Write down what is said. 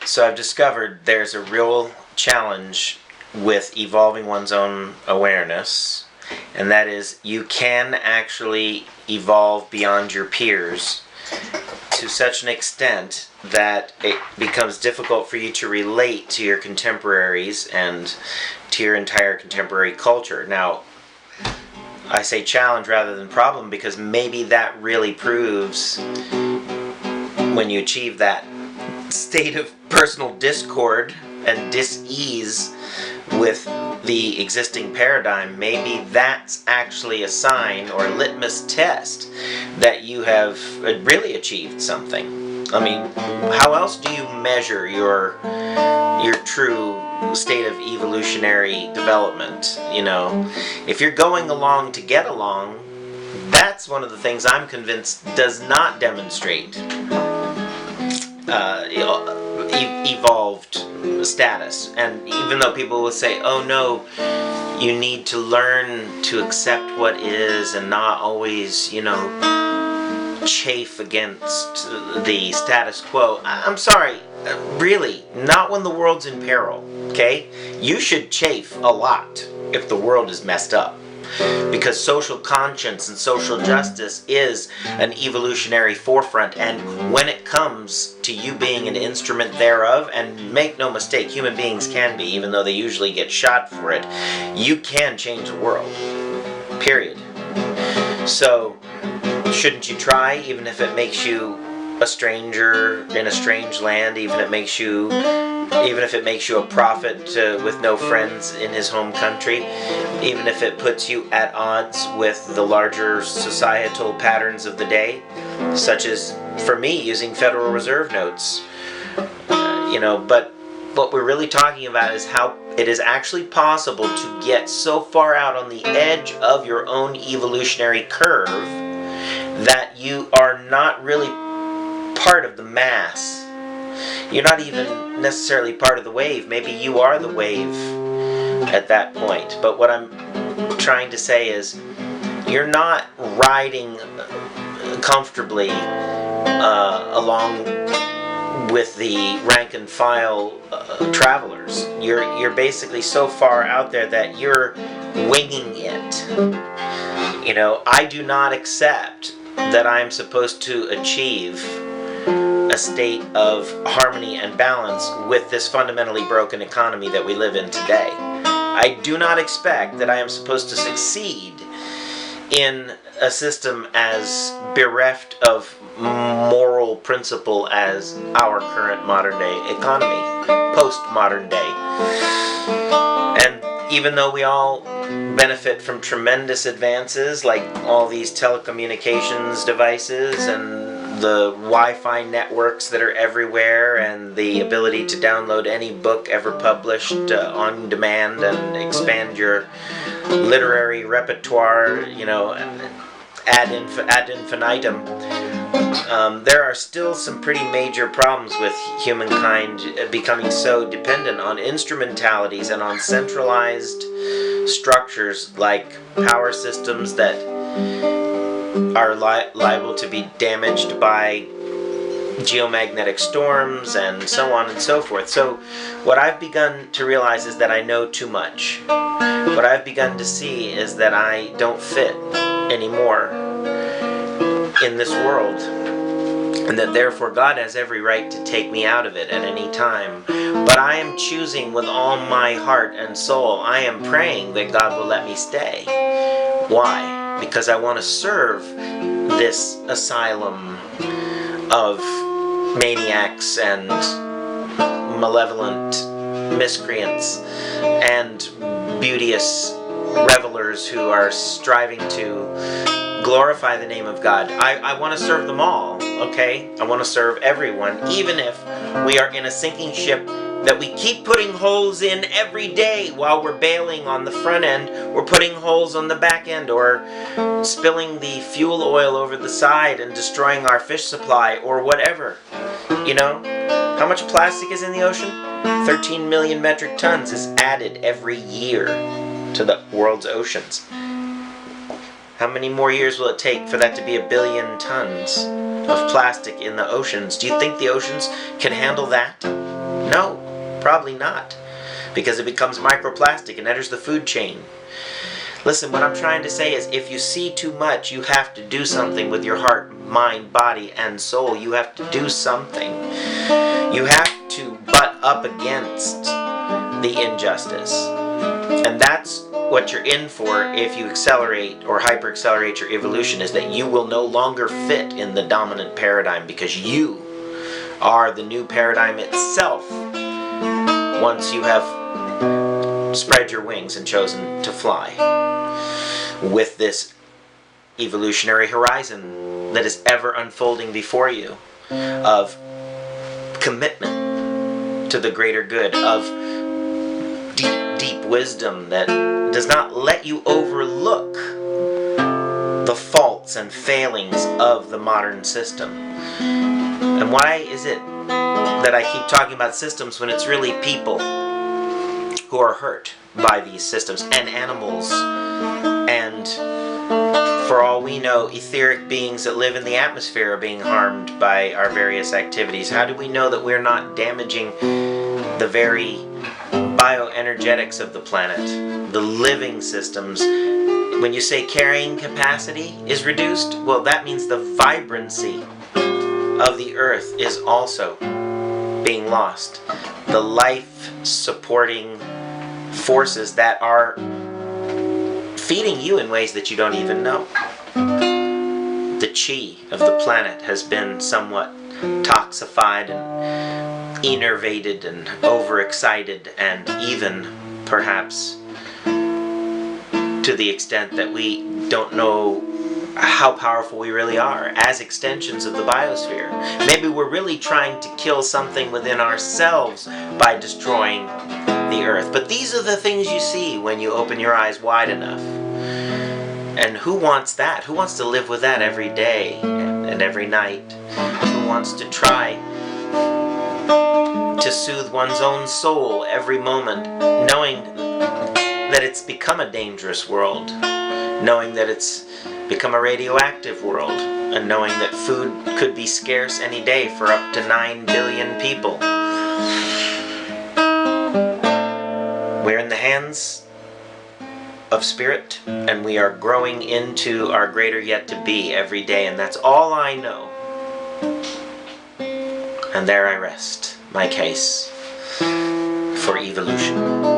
So I've discovered there's a real challenge with evolving one's own awareness, and that is you can actually evolve beyond your peers to such an extent that it becomes difficult for you to relate to your contemporaries and to your entire contemporary culture. Now, I say challenge rather than problem because maybe that really proves when you achieve that state of personal discord and dis-ease with the existing paradigm, maybe that's actually a sign or a litmus test that you have really achieved something. I mean, how else do you measure your true state of evolutionary development? You know, if you're going along to get along, that's one of the things I'm convinced does not demonstrate evolved status. And even though people will say, oh no, you need to learn to accept what is and not always, chafe against the status quo. I'm sorry, really, not when the world's in peril, okay? You should chafe a lot if the world is messed up. Because social conscience and social justice is an evolutionary forefront, and when it comes to you being an instrument thereof, and make no mistake, human beings can be, even though they usually get shot for it, you can change the world. Period. So, shouldn't you try, even if it makes you a stranger in a strange land, even if it makes you a prophet with no friends in his home country, even if it puts you at odds with the larger societal patterns of the day, such as, for me, using Federal Reserve notes. But what we're really talking about is how it is actually possible to get so far out on the edge of your own evolutionary curve that you are not really part of the mass. You're not even necessarily part of the wave. Maybe you are the wave at that point. But what I'm trying to say is you're not riding comfortably along with the rank and file travelers. You're basically so far out there that you're winging it. I do not accept that I'm supposed to achieve a state of harmony and balance with this fundamentally broken economy that we live in today. I do not expect that I am supposed to succeed in a system as bereft of moral principle as our current modern day economy, post-modern day. And even though we all benefit from tremendous advances like all these telecommunications devices and the Wi-Fi networks that are everywhere and the ability to download any book ever published on demand and expand your literary repertoire, ad infinitum, there are still some pretty major problems with humankind becoming so dependent on instrumentalities and on centralized structures like power systems that are liable to be damaged by geomagnetic storms and so on and so forth. So what I've begun to realize is that I know too much. What I've begun to see is that I don't fit anymore in this world, and that therefore God has every right to take me out of it at any time. But I am choosing with all my heart and soul, I am praying that God will let me stay. Why? Because I want to serve this asylum of maniacs and malevolent miscreants and beauteous revelers who are striving to glorify the name of God. I want to serve them all, okay? I want to serve everyone, even if we are in a sinking ship that we keep putting holes in every day while we're bailing on the front end. We're putting holes on the back end, or spilling the fuel oil over the side and destroying our fish supply, or whatever. How much plastic is in the ocean? 13 million metric tons is added every year to the world's oceans. How many more years will it take for that to be 1 billion tons of plastic in the oceans? Do you think the oceans can handle that? No, probably not. Because it becomes microplastic and enters the food chain. Listen, what I'm trying to say is if you see too much, you have to do something with your heart, mind, body, and soul. You have to do something. You have to butt up against the injustice. And that's what you're in for if you accelerate or hyper-accelerate your evolution, is that you will no longer fit in the dominant paradigm because you are the new paradigm itself once you have spread your wings and chosen to fly with this evolutionary horizon that is ever unfolding before you of commitment to the greater good, of deep wisdom that does not let you overlook the faults and failings of the modern system. And why is it that I keep talking about systems when it's really people who are hurt by these systems, and animals, and for all we know, etheric beings that live in the atmosphere are being harmed by our various activities? How do we know that we're not damaging the very bioenergetics of the planet, the living systems? When you say carrying capacity is reduced, well, that means the vibrancy of the earth is also being lost. The life-supporting forces that are feeding you in ways that you don't even know. The chi of the planet has been somewhat toxified and enervated and overexcited, and even perhaps to the extent that we don't know how powerful we really are as extensions of the biosphere. Maybe we're really trying to kill something within ourselves by destroying the earth. But these are the things you see when you open your eyes wide enough. And who wants that? Who wants to live with that every day and every night? Who wants to try to soothe one's own soul every moment, knowing that it's become a dangerous world, knowing that it's become a radioactive world, and knowing that food could be scarce any day for up to 9 billion people? We're in the hands of spirit, and we are growing into our greater yet to be every day, and that's all I know. And there I rest my case for evolution.